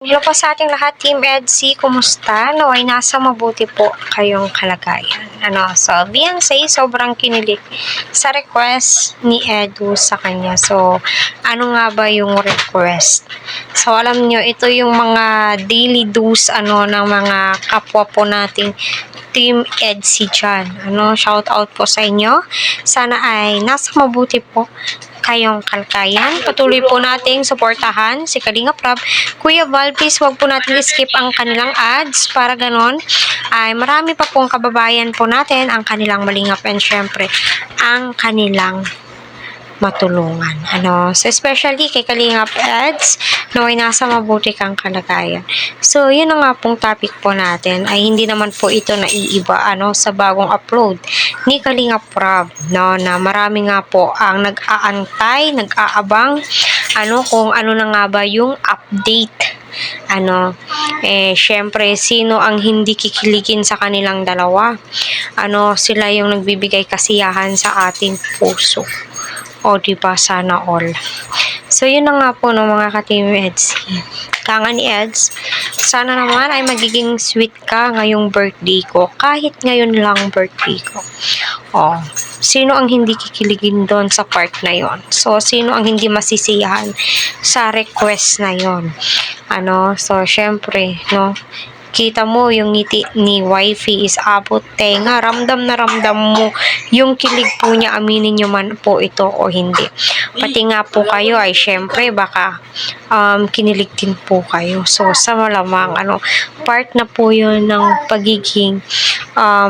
Hello po sa ating lahat, Team EDSI. Kumusta? Naway nasa mabuti po kayong kalagayan. So, Beyonce, sobrang kinilig sa request ni Edu sa kanya. So, ano nga ba yung request? So, alam nyo, ito yung mga daily do's, ng mga kapwa po nating Team EDSI dyan. Shout out po sa inyo. Sana ay nasa mabuti po kayong kalagayan. Patuloy po nating suportahan si Kalinga Prab. Kuya Val, please wag po natin skip ang kanilang ads para ganon ay marami pa pong kababayan po natin ang kanilang malingap and syempre ang kanilang matulungan. So, especially kay Kalingap Ads, naway nasa mabuti kang kalagayan. So, yun na nga pong topic po natin ay hindi naman po ito naiiba sa bagong upload ni Kalingap Prab, na marami nga po ang nag-aantay, nag-aabang, kung ano na nga ba yung update. Syempre, sino ang hindi kikiligin sa kanilang dalawa? Sila yung nagbibigay kasiyahan sa ating puso. O, diba? Sana all. So, yun na nga po mga ka-Team Eds. Kanga ni Eds, sana naman ay magiging sweet ka ngayong birthday ko. Kahit ngayon lang birthday ko. Sino ang hindi kikiligin doon sa part na yon? So, sino ang hindi masisiyahan sa request na yon? So, syempre, kita mo yung ngiti ni wifey is abot tenga. Ramdam na ramdam mo yung kilig po niya. Aminin nyo man po ito o hindi. Pati nga po kayo ay syempre baka kinilig din po kayo. So sa malamang part na po yun ng pagiging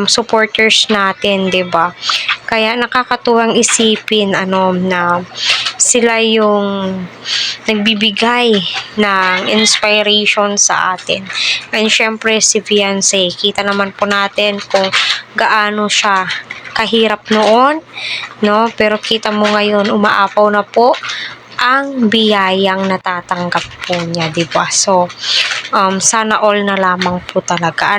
supporters natin, 'di ba? Kaya nakakatuwang isipin na sila yung nagbibigay ng inspiration sa atin. And syempre si Beyonce, kita naman po natin kung gaano siya kahirap noon, pero kita mo ngayon umaapaw na po ang biyayang natatanggap po niya, 'di ba? So sana all na lamang po talaga,